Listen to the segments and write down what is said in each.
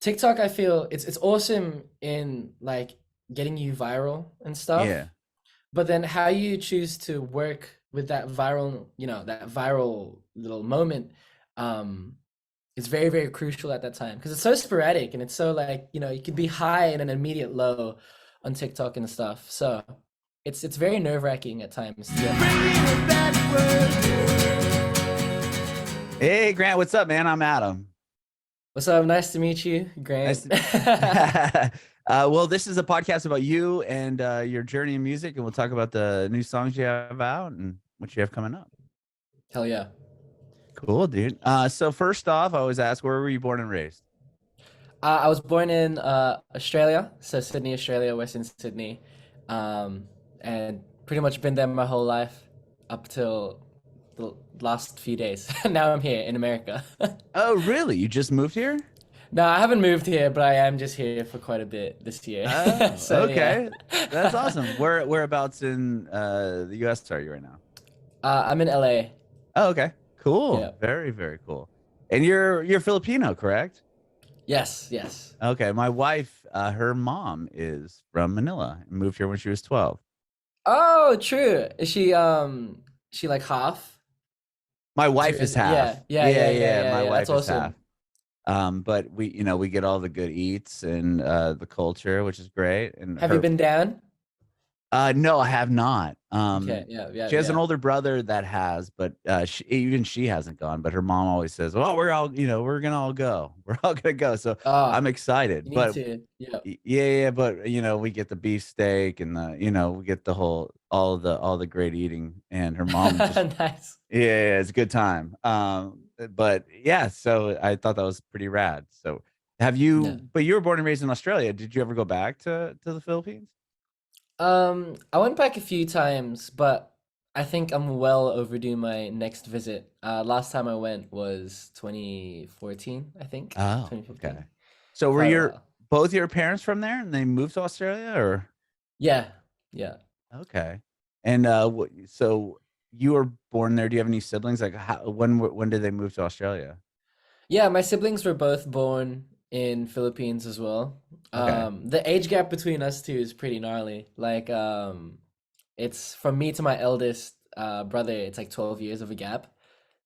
TikTok, I feel it's awesome in like getting you viral and Yeah. stuff, but then how you choose to work with that viral, that viral little moment, um, is very, very crucial at that time because it's so sporadic and it's so like, you could be high and an immediate low on TikTok and stuff. So it's very nerve-wracking at times. Yeah. Bringin It Backwards. Hey, Grant, what's up, man? I'm Adam. What's up? Nice to meet you, Nice Grant. to. Well, this is a podcast about you and your journey in music, and we'll talk about the new songs you have out and what you have coming up. Hell yeah. Cool, dude. So first off, I always ask, where were you born and raised? I was born in Australia, so Sydney, Australia, Western Sydney, and pretty much been there my whole life up till the last few days. Now I'm here in America. Oh, really? You just moved here? No, I haven't moved here, but I am just here for quite a bit this year. Oh, So yeah, okay. That's awesome. Whereabouts in the US are you right now? I'm in LA. Oh, okay. Cool. Yeah. Very, very cool. And you're Filipino, correct? Yes. Yes. Okay. My wife, her mom is from Manila and moved here when she was 12. Oh, true. Is she like half? My wife is half. Yeah. Yeah. Yeah. Yeah, Yeah. yeah. Yeah. My Yeah. That's wife is half. awesome. But we get all the good eats and the culture, which is great. And Have you her been down? no, I have not. Okay. Yeah. Yeah. She has an Yeah. older brother that has, but even she hasn't gone. But her mom always says, "Well, we're all, we're gonna all go. We're all gonna go." So Ah, I'm excited. you need But to. Yeah. yeah, yeah. But we get the beefsteak and we get the whole all the great eating. And her mom just Nice. yeah, yeah, it's a good time. But yeah, so I thought that was pretty rad. So have Yeah. you? But you were born and raised in Australia. Did you ever go back to the Philippines? I went back a few times, but I think I'm well overdue my next visit. Last time I went was 2014, I think. Oh, okay. 2015. So were Quite a your while. both your parents from there and they moved to Australia or Yeah. Yeah. okay. And so you were born there. Do you have any siblings? Like when did they move to Australia? Yeah, my siblings were both born in Philippines as well. Okay. The age gap between us two is pretty gnarly. Like, it's from me to my eldest brother, it's like 12 years of a gap.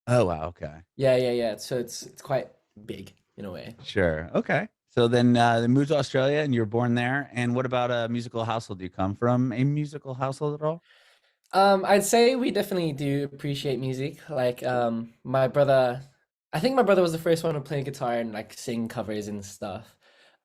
Oh wow, okay. Yeah, yeah, yeah. So it's quite big in a way. Sure. Okay. So then they moved to Australia and you were born there. And what about a musical household? Do you come from a musical household at all? I'd say we definitely do appreciate music. Like, my brother, I think my brother was the first one to play guitar and like sing covers and stuff.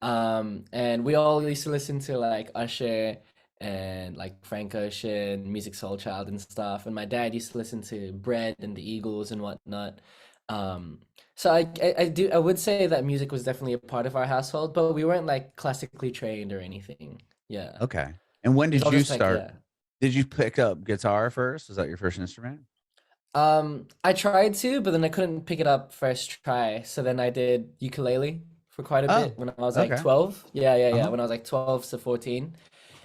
And we all used to listen to like Usher and like Frank Ocean, Music Soul Child and stuff. And my dad used to listen to Bread and the Eagles and whatnot. Um, so I would say that music was definitely a part of our household, but we weren't like classically trained or anything. Yeah. Okay. And when It was did all you just like, start? yeah. Did you pick up guitar first? Was that your first instrument? I tried to, but then I couldn't pick it up first try. So then I did ukulele for quite a Oh, bit when I was like okay. 12. Yeah, yeah, yeah. Uh-huh. When I was like 12 to 14.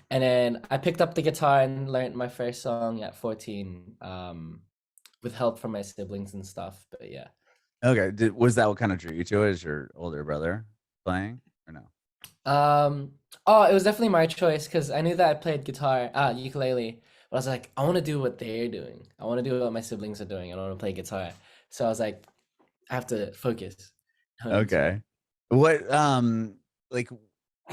And then I picked up the guitar and learned my first song at 14, with help from my siblings and stuff. But yeah. Okay. Was that what kind of drew you to it? Is your older brother playing or no? Oh, it was definitely my choice because I knew that I played guitar, ukulele, but I was like, I want to do what they're doing. I want to do what my siblings are doing. I don't want to play guitar. So I was like, I have to focus, hone into it. Okay. What like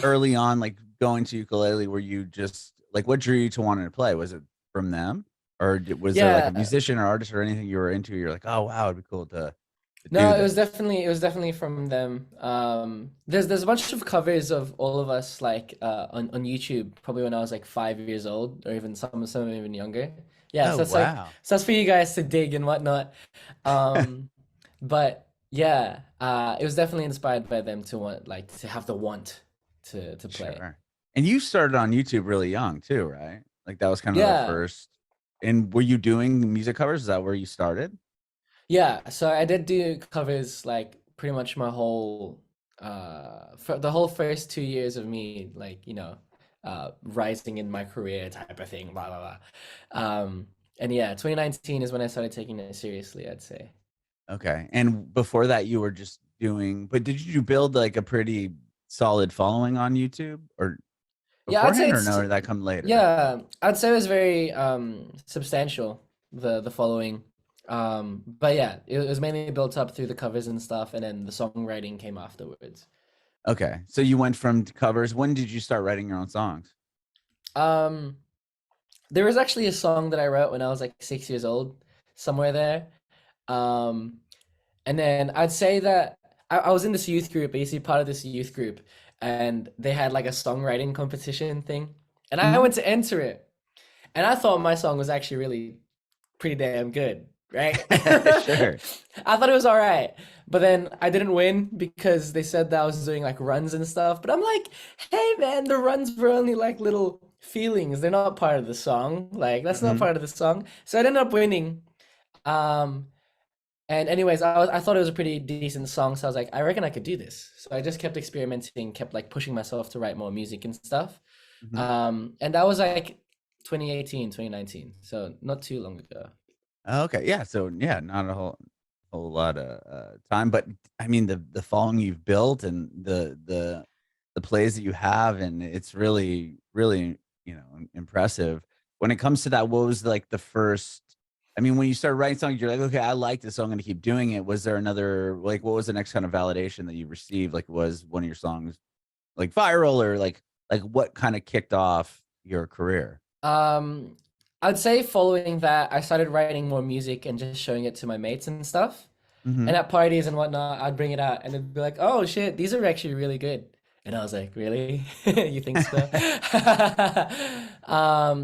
early on, like going to ukulele, were you just like what drew you to wanting to play? Was it from them? Or was there like a Yeah, musician or artist or anything you were into? You're like, oh wow, it'd be cool to no, do it was this. definitely from them. There's a bunch of covers of all of us like on YouTube, probably when I was like 5 years old, or even some even younger. Yeah, Oh so that's like wow. so that's for you guys to dig and whatnot. Um, but yeah, it was definitely inspired by them to want like to have the want to play. Sure. And you started on YouTube really young too, right? Like that was kind of the Yeah, first. And were you doing music covers? Is that where you started? yeah. So I did do covers like pretty much my whole for the whole first 2 years of me like rising in my career type of thing, blah blah blah. And yeah, 2019 is when I started taking it seriously, I'd say. Okay. And before that, you were just doing, but did you build like a pretty solid following on YouTube or Yeah, I'd say beforehand, or it's no, or did that come later? yeah, I'd say it was very substantial, the following. But yeah, it was mainly built up through the covers and stuff, and then the songwriting came afterwards. Okay, so you went from covers. When did you start writing your own songs? Um, there was actually a song that I wrote when I was like 6 years old, somewhere there. Um, and then I'd say that I was in this youth group, basically part of this youth group, and they had like a songwriting competition thing, and I Mhm. went to enter it, and I thought my song was actually really pretty damn good, right? Sure. I thought it was all right, but then I didn't win because they said that I was doing like runs and stuff. But I'm like, hey man, the runs were only like little feelings. They're not part of the song. Like that's not Mhm. part of the song. So I ended up winning. Um, and anyways, I thought it was a pretty decent song, so I was like, I reckon I could do this. So I just kept experimenting, kept like pushing myself to write more music and stuff. Mhm. And that was like 2018, 2019, so not too long ago. Okay, yeah. So yeah, not a whole lot of time, but I mean the following you've built and the plays that you have, and it's really impressive. When it comes to that, what was like the first? I mean, when you started writing songs, you're like, okay, I like this, so I'm going to keep doing it. Was there another like what was the next kind of validation that you received? Like, was one of your songs like viral, or like what kind of kicked off your career? Um, I'd say following that, I started writing more music and just showing it to my mates and stuff. And Hmm. at parties and whatnot, I'd bring it out and they'd be like, "Oh shit, these are actually really good." And I was like, "Really? You think so?"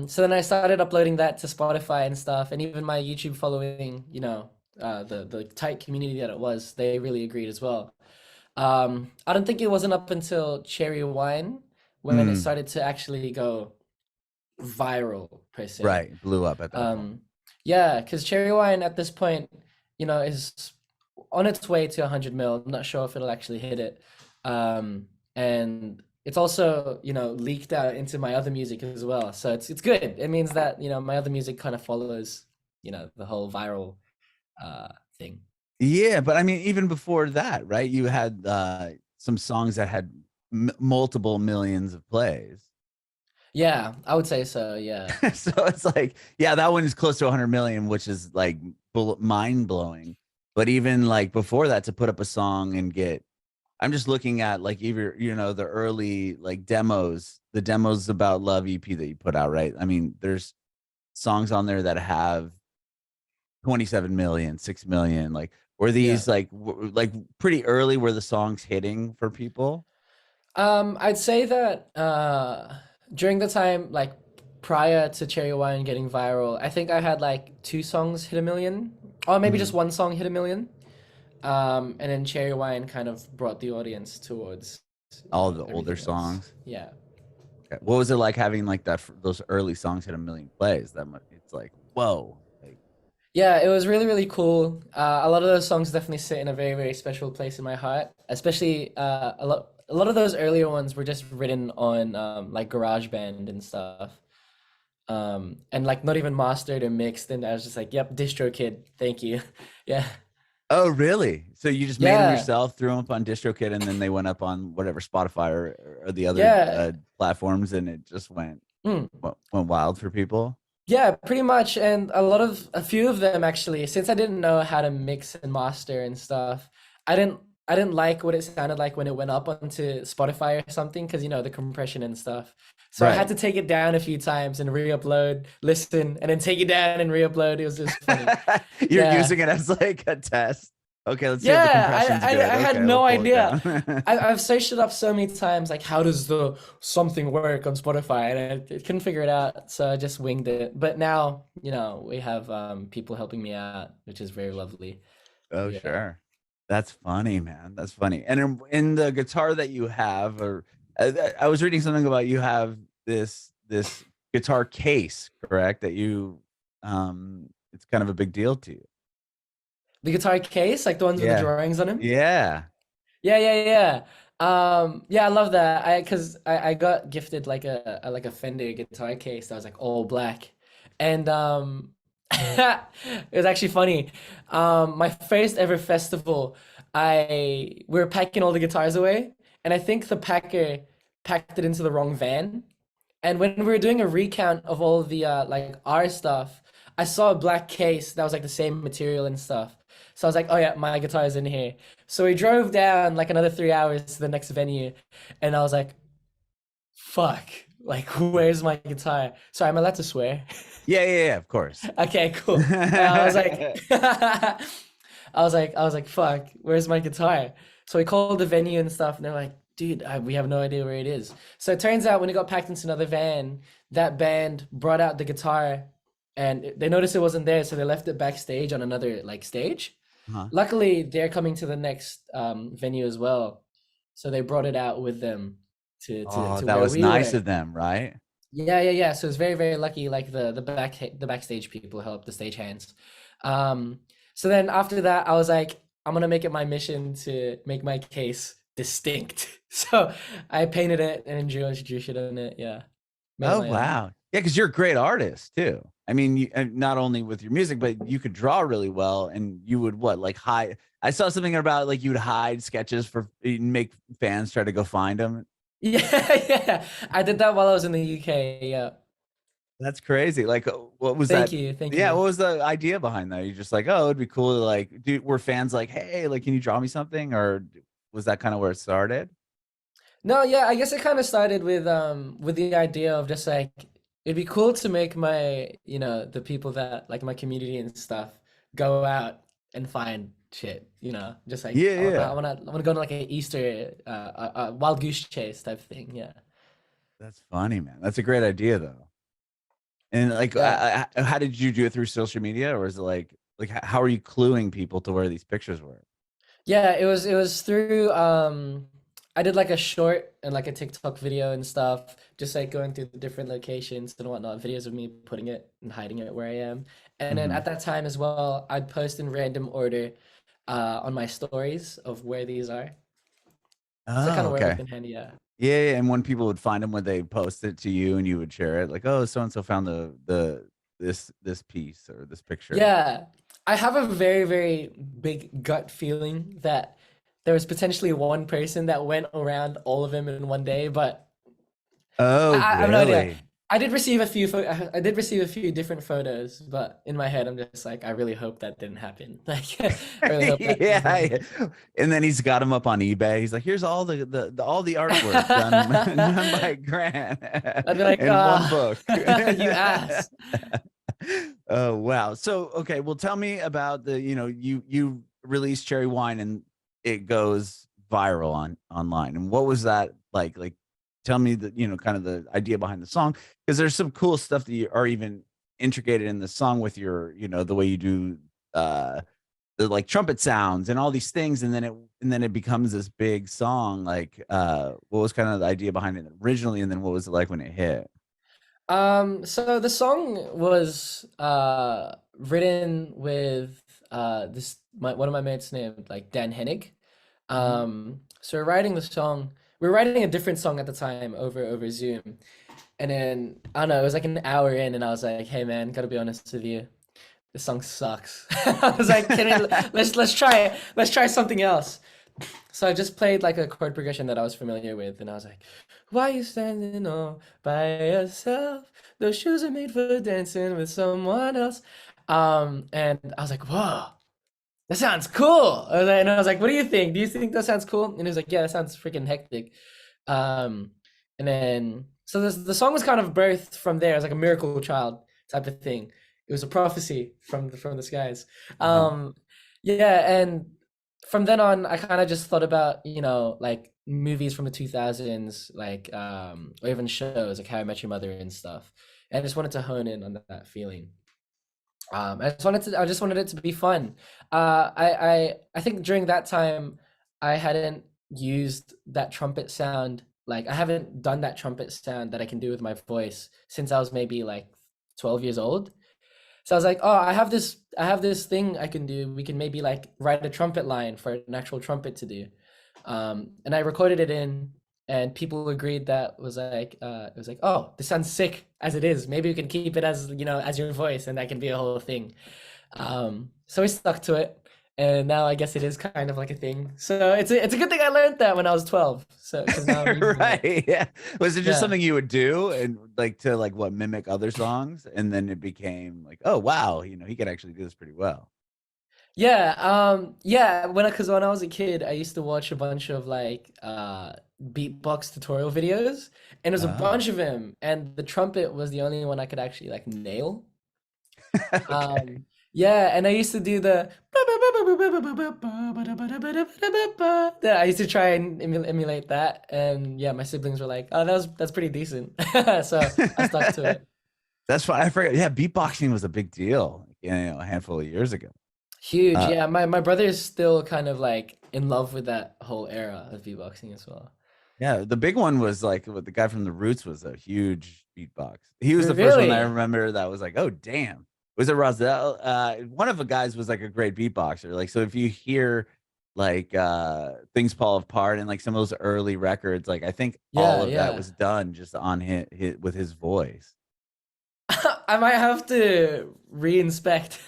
So then I started uploading that to Spotify and stuff, and even my YouTube following, the tight community that it was, they really agreed as well. I don't think it wasn't up until Cherry Wine when it Mm, started to actually go viral per se. right, blew up at that point. Um, yeah, because Cherry Wine at this point, is on its way to 100 mil. I'm not sure if it'll actually hit it. And it's also, leaked out into my other music as well. So it's good. It means that, my other music kind of follows, the whole viral thing. Yeah, but I mean, even before that, right? You had some songs that had multiple millions of plays. Yeah, I would say so. Yeah. So it's like, yeah, that one is close to 100 million, which is like mind blowing. But even like before that, to put up a song and get, I'm just looking at like even the early like demos, the demos about Love EP that you put out, right? I mean, there's songs on there that have 27 million, 6 million. Like, were Yeah. these like like pretty early? Were the songs hitting for people? I'd say that during the time like prior to Cherry Wine getting viral, I think I had like two songs hit a million, or maybe just Mhm. one song hit a million. And then Cherry Wine kind of brought the audience towards, All the older everything else. songs. Yeah. Okay. What was it like having like that? Those early songs hit a million plays. That much, it's like whoa. Like, Yeah, it was really, really cool. A lot of those songs definitely sit in a very, very special place in my heart. Especially a lot of those earlier ones were just written on like GarageBand and stuff. And like not even mastered or mixed, and I was just like, "Yep, distro kid, thank you." Yeah, oh, really? So you just made them yeah, yourself, threw them up on DistroKid, and then they went up on whatever Spotify or the other yeah, platforms, and it just mm, went wild for people. yeah, pretty much. And a few of them actually, since I didn't know how to mix and master and stuff, I didn't, I didn't like what it sounded like when it went up onto Spotify or something, because the compression and stuff. So I had Right. to take it down a few times and re-upload, listen, and then take it down and re-upload. It was just funny. You're Yeah. using it as like a test. Okay, let's see if the Yeah, compression's good. I had Okay, we'll no pull it idea. down. I've searched it up so many times, like how does the something work on Spotify, and I couldn't figure it out, so I just winged it. But now, we have people helping me out, which is very lovely. Oh, Yeah. sure. That's funny, man. That's funny. And in the guitar that you have, or I was reading something about you have this guitar case, correct? That you, it's kind of a big deal to you. The guitar case, like the ones with the Yeah. drawings on them. Yeah. Yeah, yeah, yeah. Yeah, I love that. Cause I got gifted like a Fender guitar case that was like all black. And it was actually funny. My first ever festival, we were packing all the guitars away and I think the packer packed it into the wrong van. And when we were doing a recount of all the like our stuff, I saw a black case that was like the same material and stuff. So I was like, oh yeah, my guitar is in here. So we drove down like another 3 hours to the next venue, and I was like, fuck, like where's my guitar? Sorry, I'm allowed to swear. Yeah, of course. Okay, cool. I was like, I was like, fuck, where's my guitar? So we called the venue and stuff, and they're like, dude, we have no idea where it is. So it turns out when it got packed into another van, that band brought out the guitar, and they noticed it wasn't there, so they left it backstage on another like stage. Huh. Luckily, they're coming to the next venue as well, so they brought it out with them Oh, to that where was we nice were. of them, right? Yeah. So it's very, very lucky. Like the backstage people helped the stage hands. Um, so then after that, I was like, I'm gonna make it my mission to make my case distinct. So I painted it and drew shit on it. Yeah, made it Oh my own. wow. Yeah, because you're a great artist too. I mean, not only with your music, but you could draw really well, and you would what like hide. I saw something about like you'd hide sketches for make fans try to go find them. Yeah. I did that while I was in the UK. Yeah. That's crazy. Like, what was Thank that? you. Thank Yeah, you. what was the idea behind that? You're just like, oh, it'd be cool to like, do were fans like, hey, like, can you draw me something? Or was that kind of where it started? No, yeah, I guess it kind of started with the idea of just like it'd be cool to make my, the people that like my community and stuff go out and find shit, just like Yeah, I yeah. want to I want to go on like an Easter wild goose chase type thing, yeah. That's funny, man. That's a great idea though. And like, Yeah. how did you do it through social media, or is it like how are you cluing people to where these pictures were? Yeah, it was through I did like a short and like a TikTok video and stuff, just like going through the different locations and whatnot, videos of me putting it and hiding it where I am. And then Hmm. at that time as well, I'd post in random order on my stories of where these are. So it Oh, kind of okay. worked in handy, yeah. Yeah, and when people would find them, when they post it to you, and you would share it, like, oh, so and so found the this piece or this picture. Yeah. I have a very, very big gut feeling that there was potentially one person that went around all of them in one day, but Oh, I have no idea. really? I did receive a few different photos, but in my head I'm just like, I really hope that didn't happen. Like I really hope that didn't Yeah, happen. yeah. And then he's got them up on eBay. He's like, here's all the all the artwork done done by Grant I'd be like, in one book. you ass. Oh wow. So okay, well tell me about you release Cherry Wine and it goes viral online. And what was that like? Like tell me the kind of the idea behind the song, because there's some cool stuff that you are even integrated in the song with your the way you do the like trumpet sounds and all these things, and then it becomes this big song. Like what was kind of the idea behind it originally, and then what was it like when it hit? So the song was written with one of my mates named like Dan Hennig. Mhm. So we're writing the song. We were writing a different song at the time over Zoom. And then I don't know, it was like an hour in and I was like, hey man, gotta be honest with you. This song sucks. I was like, let's try it. Let's try something else. So I just played like a chord progression that I was familiar with, and I was like, "Why you standing all by yourself? Those shoes are made for dancing with someone else." And I was like, "Whoa, that sounds cool." And I was like, "What do you think? Do you think that sounds cool?" And he was like, "Yeah, that sounds freaking hectic." Um, and then so the song was kind of birthed from there. It was like a miracle child type of thing. It was a prophecy from the skies. Uh-huh. Um, yeah, and from then on, I kind of just thought about, like movies from the 2000s, like or even shows like How I Met Your Mother and stuff. And I just wanted to hone in on that feeling. I just wanted it to be fun. I think during that time I hadn't used that trumpet sound. Like I haven't done that trumpet sound that I can do with my voice since I was maybe like 12 years old. So I was like, oh, I have this thing I can do. We can maybe like write a trumpet line for an actual trumpet to do. And I recorded it in, and people agreed that was like, it was like, oh, this sounds sick as it is. Maybe we can keep it as, as your voice, and that can be a whole thing. So we stuck to it, and now I guess it is kind of like a thing. So it's a good thing I learned that when I was 12. So because now I'm using it. Right. Yeah. Was it just Yeah. something you would do and like to like what mimic other songs? And then it became like, oh wow, he could actually do this pretty well. Yeah, because when I was a kid, I used to watch a bunch of like beatbox tutorial videos, and there's a Oh. bunch of them, and the trumpet was the only one I could actually like nail. Okay. Yeah, and I used to do the yeah, I used to try and emulate that, and yeah, my siblings were like, "Oh, that's pretty decent," so I stuck to it. That's why I forgot. Yeah, beatboxing was a big deal, a handful of years ago. Huge, Uh, yeah. My brother is still kind of like in love with that whole era of beatboxing as well. yeah, the big one was like the guy from the Roots was a huge beatbox. He was the first one I Really? remember that was like, oh damn. Was it Roselle? One of the guys was like a great beatboxer. Like, so if you hear like things fall apart and like some of those early records, like I think all Yeah, of that yeah. was done just on his with his voice. I might have to re-inspect.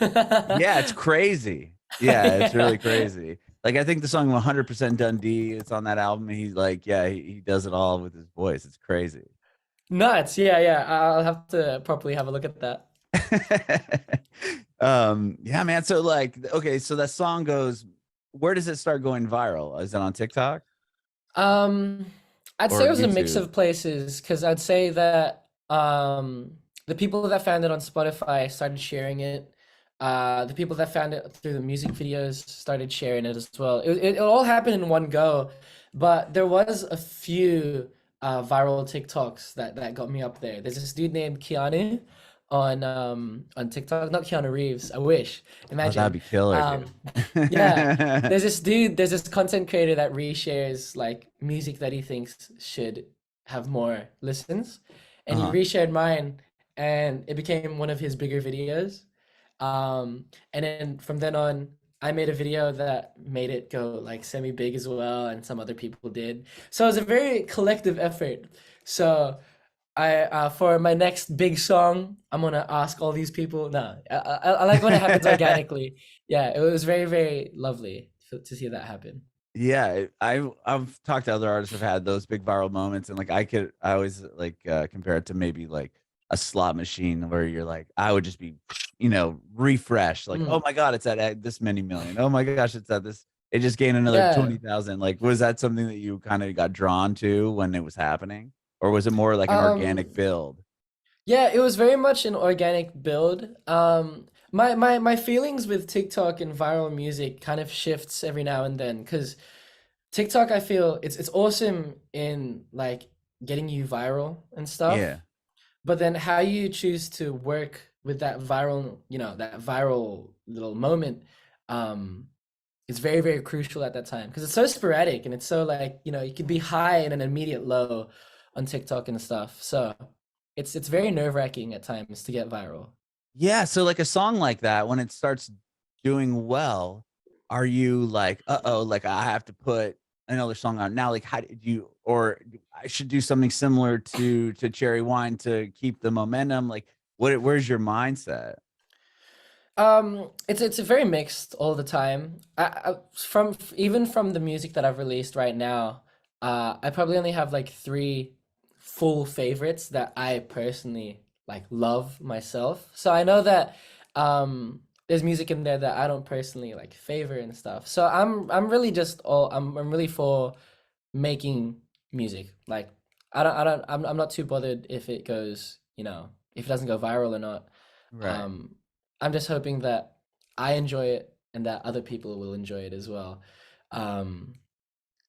Yeah, it's crazy. Yeah, it's really Yeah. crazy. Like I think the song 100% Dundee, it's on that album. And he's like, yeah, he does it all with his voice. It's crazy. Nuts. Yeah, yeah. I'll have to properly have a look at that. Yeah, man. So like, okay, so that song goes, where does it start going viral? Is it on TikTok Um, I'd say or it was a mix YouTube? of places because I'd say that the people that found it on Spotify started sharing it. The people that found it through the music videos started sharing it as well. It all happened in one go, but there was a few viral TikToks that got me up there. There's this dude named Keanu on TikTok, not Keanu Reeves. I wish. Oh, that'd Imagine. be killer, Um, dude. yeah, there's this content creator that reshares like music that he thinks should have more listens, and he Uh-huh. reshared mine, and it became one of his bigger videos. And then from then on, I made a video that made it go like semi big as well, and some other people did. So it was a very collective effort. So for my next big song, I'm gonna ask all these people. No, I like when it happens organically. Yeah, it was very, very lovely to see that happen. Yeah, I've talked to other artists who've had those big viral moments, and like I always like compare it to maybe like a slot machine where you're like I would just be refresh like, Mm. oh my god, it's at this many million, oh my gosh, it's at this, it just gained another Yeah. 20,000. Like, was that something that you kind of got drawn to when it was happening, or was it more like an organic Um, build? yeah, it was very much an organic build. My feelings with TikTok and viral music kind of shifts every now and then because TikTok, I feel it's awesome in like getting you viral and Yeah. stuff. But then how you choose to work with that viral, that viral little moment, um, is very, very crucial at that time because it's so sporadic and it's so like, you could be high and an immediate low on TikTok and stuff. So it's very nerve-wracking at times to get viral. Yeah, so like a song like that, when it starts doing well, are you like, uh-oh, like I have to put another song out now? Like, how did you, or I should do something similar to Cherry Wine to keep the momentum? Like, where's your mindset? It's very mixed all the time. Even from the music that I've released right now, I probably only have like three full favorites that I personally like love myself. So I know that there's music in there that I don't personally like favor and stuff. So I'm really just all I'm really for making music. Like I'm not too bothered if it goes, if it doesn't go viral or not. Right. Um, I'm just hoping that I enjoy it and that other people will enjoy it as well. Um,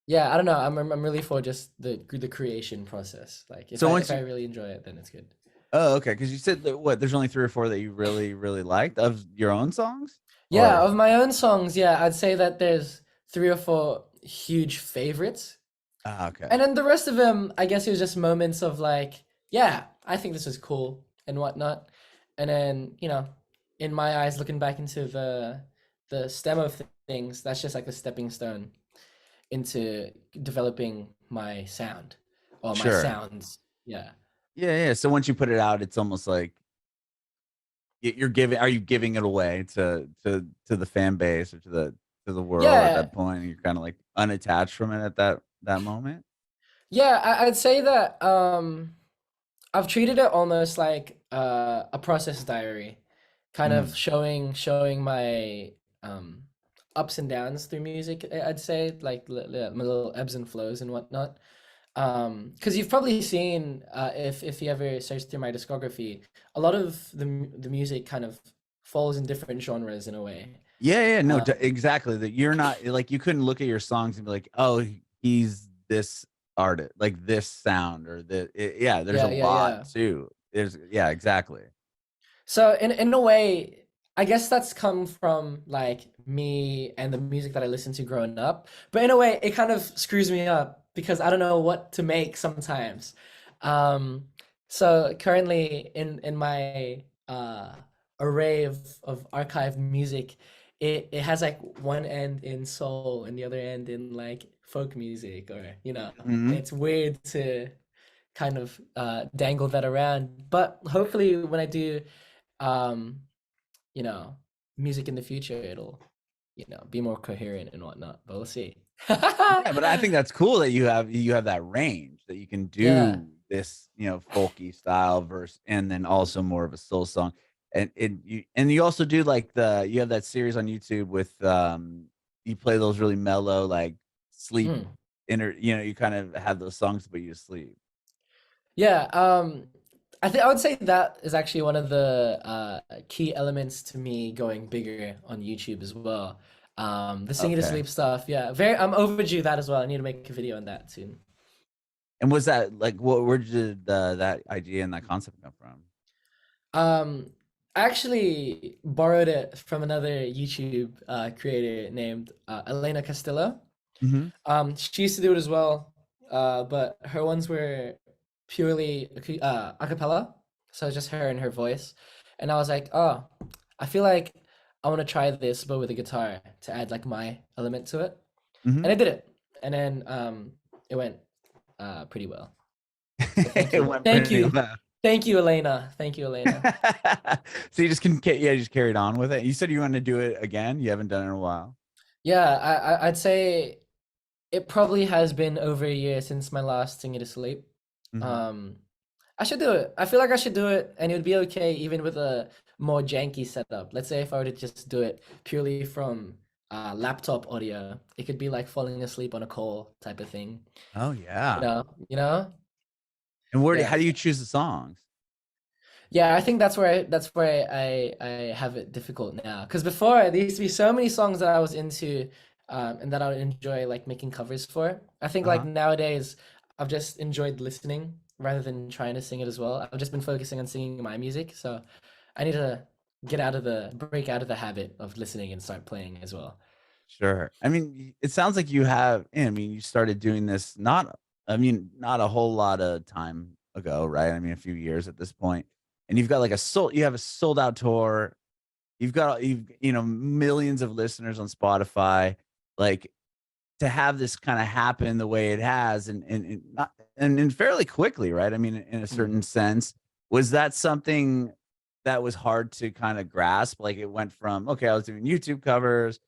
yeah, I don't know. I'm really for just the creation process. Like if So I once if I you, really enjoy it, then it's good. oh, okay, because you said that what, there's only 3 or 4 that you really, really liked of your own songs? Yeah, Or, of my own songs, yeah, I'd say that there's three or four huge favorites. ah, okay. And then the rest of them, I guess it was just moments of like, yeah, I think this is cool and whatnot. And then, in my eyes, looking back into the stem of things, that's just like a stepping stone into developing my sound or my Sure. sounds. Yeah. Yeah, yeah. So once you put it out, it's almost like you're giving, are you giving it away to the fan base or to the to the world at Yeah, that point, and you're kind of like unattached from it at that moment? yeah, I'd say that I've treated it almost like a process diary, kind of Mm. showing my um ups and downs through music. I'd say like my little ebbs and flows and whatnot. Because you've probably seen if you ever search through my discography, a lot of the music kind of falls in different genres in a way. Yeah, yeah, no, Um, exactly. That you're not like you couldn't look at your songs and be like, oh, he's this artist, like this sound or yeah. There's a yeah, yeah, lot yeah. too. There's yeah, exactly. So in a way, I guess that's come from like me and the music that I listened to growing up. But in a way, it kind of screws me up because I don't know what to make sometimes. Um, so currently in my array of archived music, it has like one end in soul and the other end in like folk music, or Hmm. it's weird to kind of dangle that around. But hopefully when I do um, you know, music in the future, it'll, be more coherent and whatnot. But we'll see. Yeah, but I think that's cool that you have that range that you can Yeah. do this, folky style verse and then also more of a soul song. And you also do like you have that series on YouTube with you play those really mellow like sleep Mm. you kind of have those songs to put you to sleep. Yeah. I think I would say that is actually one of the key elements to me going bigger on YouTube as well. The singing to Okay. sleep stuff. Yeah. I'm overdue that as well. I need to make a video on that soon. And was that like where did that idea and that concept come from? Um, I actually borrowed it from another YouTube creator named Elena Castillo. Hmm. She used to do it as well, but her ones were purely a cappella, so just her and her voice. And I was like, oh, I feel like I want to try this, but with a guitar to add like my element to it. Hmm. And I did it, and then it went pretty well. So It went thank pretty you, well. thank you, Elena. So you just can yeah, you just carried on with it. You said you wanted to do it again. You haven't done it in a while. Yeah, I'd say it probably has been over a year since my last Sing It to Sleep. Hmm. Um, I should do it. I feel like I should do it, and it would be okay even with a more janky setup. Let's say if I were to just do it purely from laptop audio, it could be like falling asleep on a call type of thing. Oh You yeah. know, you know? And Yeah. how do you choose the songs? Yeah, I think that's where I have it difficult now. Because before there used to be so many songs that I was into, and that I would enjoy like making covers for. I think like Uh-huh. nowadays I've just enjoyed listening rather than trying to sing it as well. I've just been focusing on singing my music, so I need to break out of the habit of listening and start playing as well. Sure. I mean, it sounds like you have, I mean, you started doing this not a whole lot of time ago, right? I mean, a few years at this point. And you've got like you have a sold out tour. You've millions of listeners on Spotify. Like to have this kind of happen the way it has and not and fairly quickly, right? I mean, in a Mm. certain sense, was that something that was hard to kind of grasp? Like it went from, okay, I was doing YouTube covers,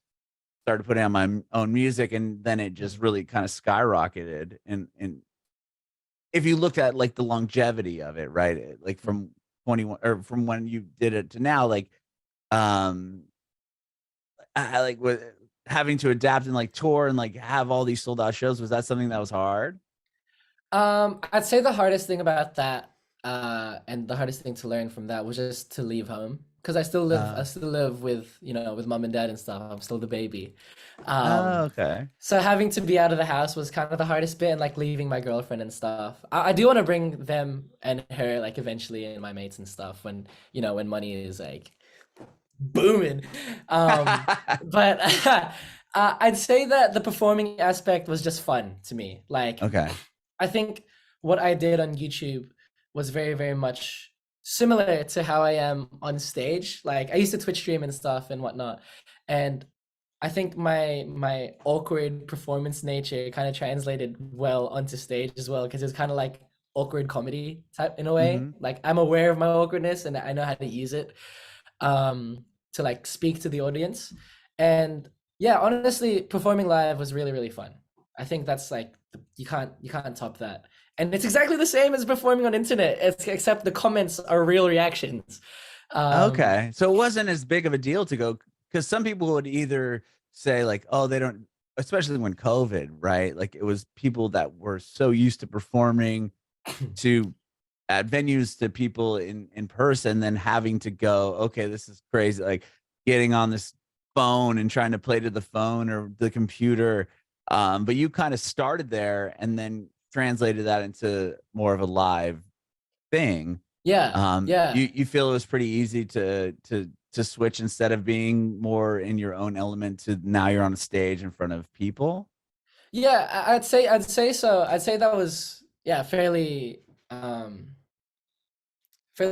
started putting out my own music, and then it just Mm. really kind of skyrocketed. And if you look at like the longevity of it, right? Like Mm. from 21 or from when you did it to now, like um I like with having to adapt and like tour and like have all these sold out shows, was that something that was hard? I'd say the hardest thing about that, and the hardest thing to learn from that was just to leave home. Because I Uh, still live with, with mom and dad and stuff. I'm still the baby. oh, Um, okay. so having to be out of the house was kind of the hardest bit, and like leaving my girlfriend and stuff. I do want to bring them and her like eventually, and my mates and stuff when, when money is like booming. But I'd say that the performing aspect was just fun to me. Like, Okay. I think what I did on YouTube was very, very much similar to how I am on stage. Like, I used to Twitch stream and stuff and whatnot. And I think my awkward performance nature kind of translated well onto stage as well, because it's kind of like awkward comedy type in a way. Mhm. Like I'm aware of my awkwardness and I know how to use it to like speak to the audience. And Yeah, honestly, performing live was really, really fun. I think that's like you can't top that. And it's exactly the same as performing on internet, except the comments are real reactions. Um, Okay. So it wasn't as big of a deal to go, because some people would either say like, oh, they don't, especially when COVID, right? Like it was people that were so used to performing to at venues to people in person, then having to go, okay, this is crazy. Like getting on this phone and trying to play to the phone or the computer. But you kind of started there and then translated that into more of a live thing. yeah, yeah. You feel it was pretty easy to switch instead of being more in your own element to now you're on a stage in front of people. Yeah, I'd say so. I'd say that was yeah, fairly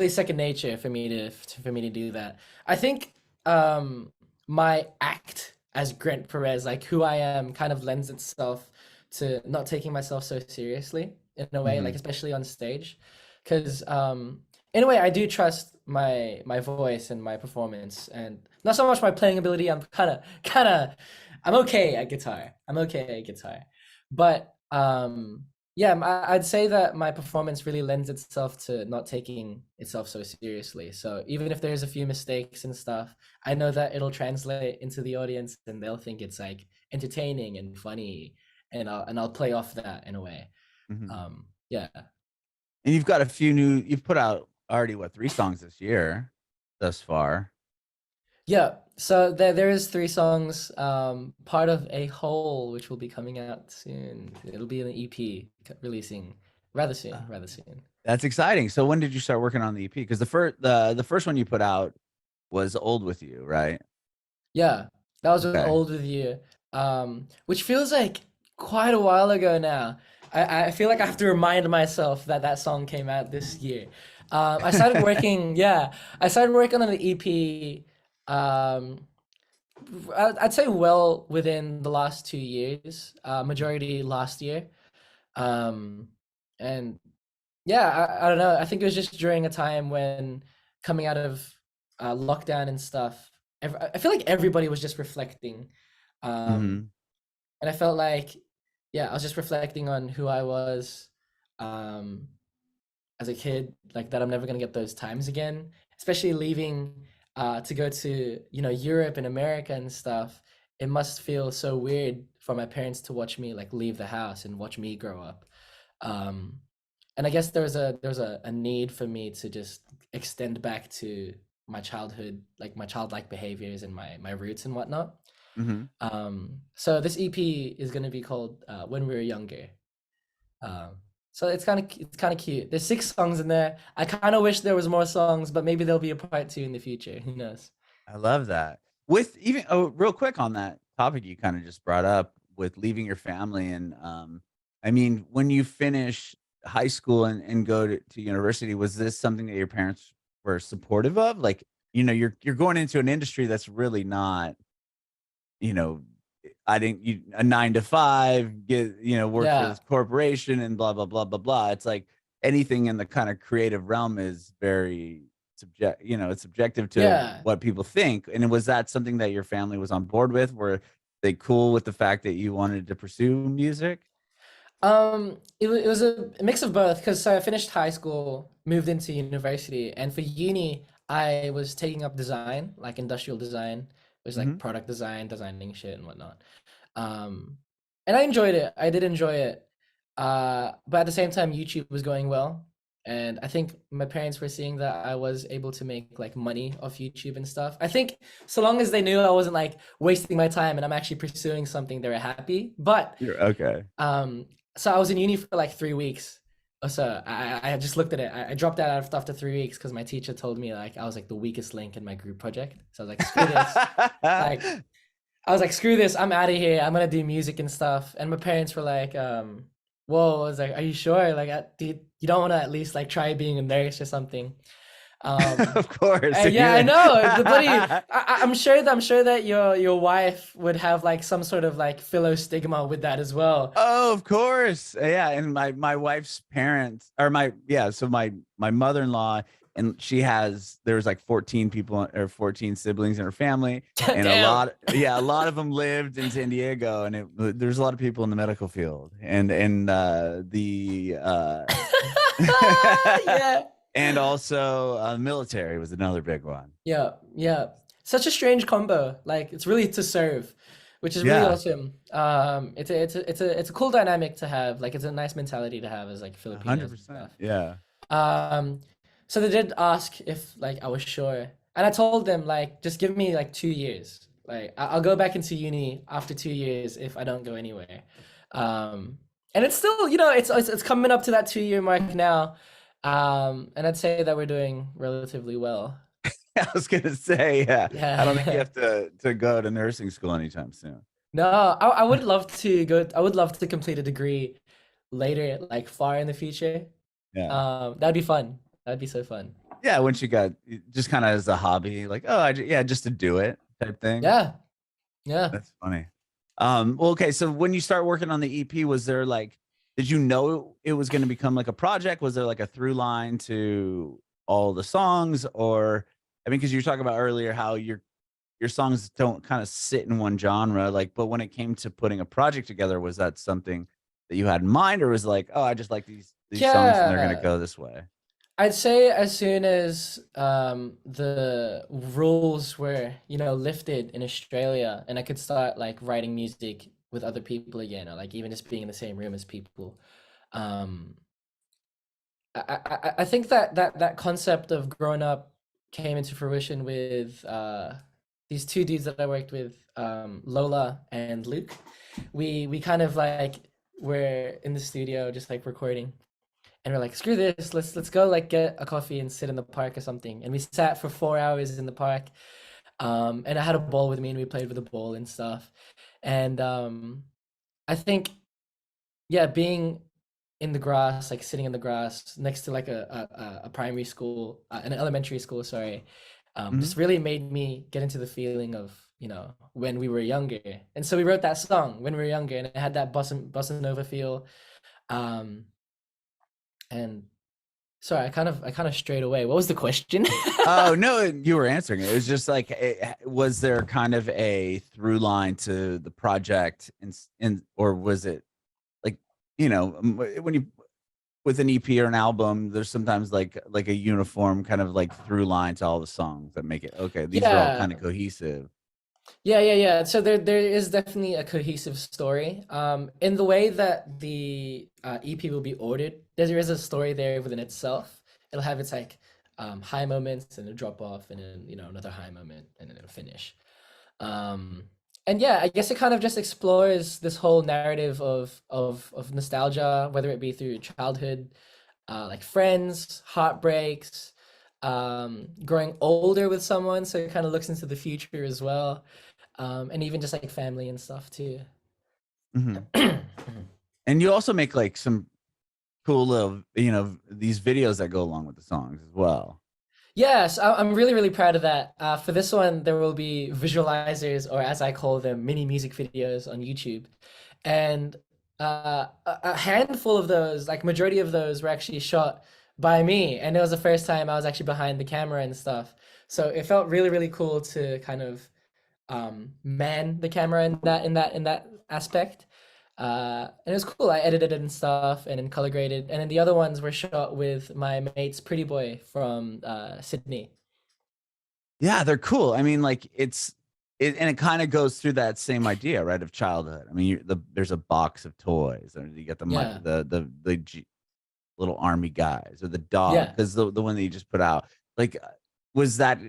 second nature for me to do that. I think um my act as Grent Perez, like who I am, kind of lends itself to not taking myself so seriously in a way, like Mhm. especially on stage. Because in a way I do trust my voice and my performance and not so much my playing ability. I'm kinda I'm okay at guitar. I'm okay at guitar. But yeah, I'd say that my performance really lends itself to not taking itself so seriously. So even if there's a few mistakes and stuff, I know that it'll translate into the audience and they'll think it's like entertaining and funny, and I'll play off that in a way. Mhm. Yeah. And you've put out already what, 3 songs this year thus far. Yeah. So there is three songs, part of a whole which will be coming out soon. It'll be an EP releasing rather soon, Uh, rather soon. That's exciting. So when did you start working on the EP? Because the first one you put out was Old With You, right? Yeah, that was with Okay. Old With You, which feels like quite a while ago now. I feel like I have to remind myself that that song came out this year. I started working, yeah, I started working on the EP, um, I'd say well within the last 2 years, majority last year. Um, and yeah, I don't know. I think it was just during a time when coming out of lockdown and stuff, I feel like everybody was just reflecting. Um, Mhm. and I felt like, yeah, I was just reflecting on who I was um, as a kid, like that I'm never gonna get those times again, especially leaving to go to, Europe and America and stuff. It must feel so weird for my parents to watch me like leave the house and watch me grow up. Um, and I guess there was a need for me to just extend back to my childhood, like my childlike behaviors and my roots and whatnot. Mhm. So this EP is gonna be called "When We Were Younger." Um, so it's kind of cute. There's 6 songs in there. I kind of wish there was more songs, but maybe there'll be a part two in the future. Who knows? I love that. With even real quick on that topic you kind of just brought up with leaving your family and I mean, when you finish high school and go to university, was this something that your parents were supportive of? Like, you're going into an industry that's really not, you know, I didn't you a 9 to 5, work for Yeah, this corporation and blah blah blah blah blah. It's like anything in the kind of creative realm is very it's subjective to yeah. what people think. And was that something that your family was on board with? Were they cool with the fact that you wanted to pursue music? It was a mix of both because so I finished high school, moved into university, and for uni, I was taking up design, like industrial design. It was like Hmm. product design, designing shit and whatnot. Um, and I enjoyed it. I did enjoy it. But at the same time, YouTube was going well, and I think my parents were seeing that I was able to make like money off YouTube and stuff. I think so long as they knew I wasn't like wasting my time and I'm actually pursuing something, they were happy. But You're okay. um, so I was in uni for like 3 weeks. So I just looked at it. I dropped out after 3 weeks because my teacher told me like I was like the weakest link in my group project. So I was like, screw this. Like I was like, screw this, I'm out of here. I'm gonna do music and stuff. And my parents were like, whoa, I was like, are you sure? Like, you don't want to at least like try being a nurse or something? Um, Of course. and yeah, I know the bloody. I'm sure that your wife would have like some sort of like philo stigma with that as well. Oh, of course. Yeah, and my wife's parents or my yeah, so my mother-in-law and there's like 14 people or 14 siblings in her family, and Damn. a lot of them lived in San Diego, and there's a lot of people in the medical field, and the Yeah. and also military was another big one. Yeah, yeah. Such a strange combo. Like it's really to serve, which is really Yeah, awesome. It's a cool dynamic to have. Like it's a nice mentality to have as like Filipinos and 100%. stuff. Yeah. Um, so they did ask if like I was sure, and I told them like just give me like 2 years. Like I'll go back into uni after 2 years if I don't go anywhere. Um, and it's still, it's coming up to that 2 year mark now. And I'd say that we're doing relatively well. I was gonna say, yeah. I don't think you Yeah. have to go to nursing school anytime soon. No, I would love to go. I would love to complete a degree later, like far in the future. Yeah. That'd be fun. That'd be so fun. Yeah, once you got just kind of as a hobby, like, oh, yeah, just to do it type thing. Yeah, yeah. That's funny. Well, okay, so when you start working on the EP, was there like, did you know it was going to become like a project? Was there like a through line to all the songs? Or I mean, because you were talking about earlier how your songs don't kind of sit in one genre, like, but when it came to putting a project together, was that something that you had in mind, or was it like, oh, I just like these songs and they're gonna Yeah, go this way? I'd say as soon as the rules were, lifted in Australia, and I could start like writing music with other people again, or like even just being in the same room as people. Um, I think that concept of growing up came into fruition with these two dudes that I worked with, Lola and Luke. We kind of like were in the studio just like recording, and we're like, screw this, let's go like get a coffee and sit in the park or something. And we sat for 4 hours in the park, and I had a ball with me, and we played with the ball and stuff. And I think, yeah, being in the grass, like sitting in the grass next to like a primary school, an elementary school, sorry, Mhm. just really made me get into the feeling of, when we were younger. And so we wrote that song when we were younger, and it had that bossa nova feel. Um, and sorry, I kind of strayed away. What was the question? Oh no, you were answering it. It was just like, was there kind of a through line to the project, or was it like, when you with an EP or an album, there's sometimes like a uniform kind of like through line to all the songs that make it okay. These are all Yeah. kind of cohesive. Yeah, yeah, yeah. So there is definitely a cohesive story. In the way that the EP will be ordered, there is a story there within itself. It'll have its like high moments and a drop off, and then another high moment, and then a finish. Um, and yeah, I guess it kind of just explores this whole narrative of nostalgia, whether it be through childhood, like friends, heartbreaks, growing older with someone, so it kind of looks into the future as well, and even just like family and stuff too. Mhm. And you also make like some cool little, these videos that go along with the songs as well. Yes, I'm really, really proud of that. For this one, there will be visualizers, or as I call them, mini music videos on YouTube. And a handful of those, like majority of those, were actually shot by me. And it was the first time I was actually behind the camera and stuff. So it felt really, really cool to kind of man the camera in that aspect. And it was cool. I edited it and stuff, and then color graded. And then the other ones were shot with my mate's Pretty Boy from Sydney. Yeah, they're cool. I mean, like and it kind of goes through that same idea, right, of childhood. I mean, there's a box of toys, and you get Yeah, little army guys, or the dog, yeah. because the one that you just put out, like, was that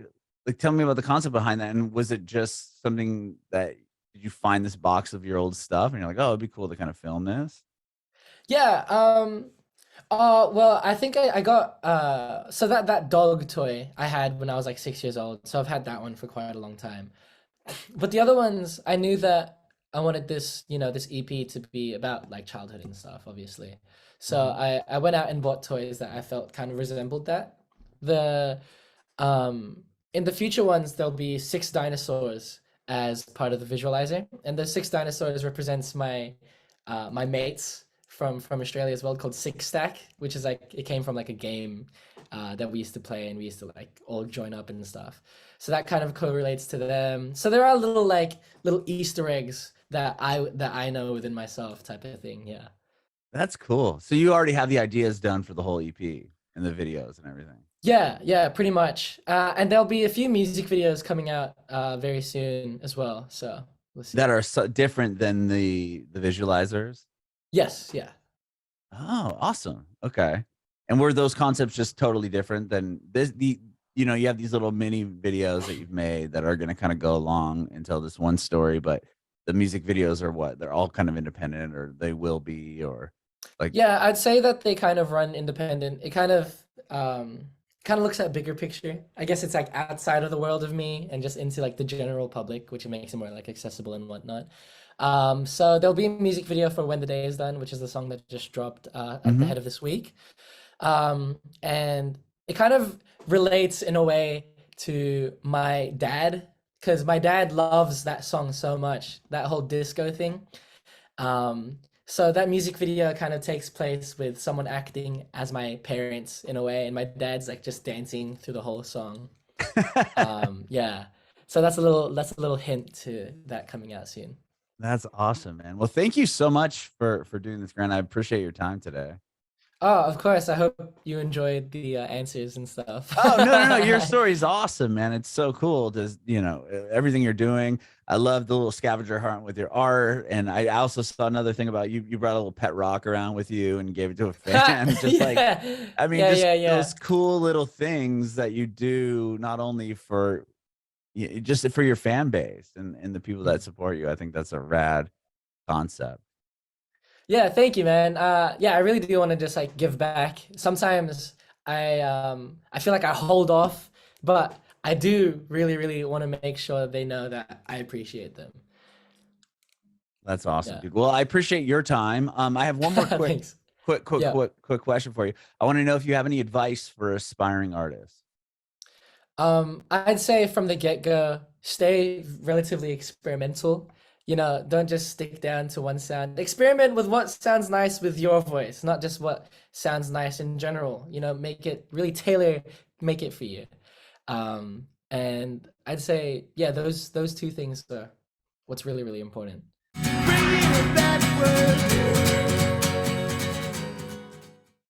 like, tell me about the concept behind that, and was it just something that, did you find this box of your old stuff and you're like, oh, it'd be cool to kind of film this? Yeah, well, I think I got so that dog toy I had when I was like 6 years old. So I've had that one for quite a long time. But the other ones, I knew that I wanted this EP to be about like childhood and stuff, obviously. So Mhm. I went out and bought toys that I felt kind of resembled that. The in the future ones, there'll be 6 dinosaurs as part of the visualizer, and the 6 dinosaurs represents my mates from Australia as well called Six Stack, which is like it came from like a game that we used to play, and we used to like all join up and stuff. So that kind of correlates to them. So there are little Easter eggs that I know within myself type of thing. Yeah. That's cool. So you already have the ideas done for the whole EP and the videos and everything. Yeah, yeah, pretty much. And there'll be a few music videos coming out very soon as well. So we'll see. That are so different than the visualizers. Yes, yeah. Oh, awesome. Okay. And were those concepts just totally different than this? You know, you have these little mini videos that you've made that are going to kind of go along and tell this one story, but the music videos are what? They're all kind of independent, or they will be, or like. Yeah, I'd say that they kind of run independent. It kind of looks at bigger picture. I guess it's like outside of the world of me and just into like the general public, which makes it more like accessible and whatnot. So there'll be a music video for When the Day Is Done, which is the song that just dropped at the head of this week. And it kind of relates in a way to my dad, because my dad loves that song so much, that whole disco thing. So that music video kind of takes place with someone acting as my parents in a way, and my dad's like just dancing through the whole song. Yeah. So that's a little hint to that coming out soon. That's awesome, man. Well, thank you so much for doing this, Grant. I appreciate your time today. Oh, of course. I hope you enjoyed the answers and stuff. Oh, no. Your story's awesome, man. It's so cool to, everything you're doing. I love the little scavenger hunt with your art. And I also saw another thing about you. You brought a little pet rock around with you and gave it to a fan. Just those cool little things that you do, not only for just for your fan base and the people that support you. I think that's a rad concept. Yeah, thank you, man. Yeah, I really do want to just like give back. Sometimes I feel like I hold off, but I do really, really want to make sure they know that I appreciate them. That's awesome, Yeah. dude. Well, I appreciate your time. I have one more Thanks. quick Yeah. question for you. I want to know if you have any advice for aspiring artists. I'd say from the get-go, stay relatively experimental. Don't just stick down to one sound. Experiment with what sounds nice with your voice, not just what sounds nice in general. Make it really make it for you. And I'd say, yeah, those two things are what's really, really important. Bringin It Backwards.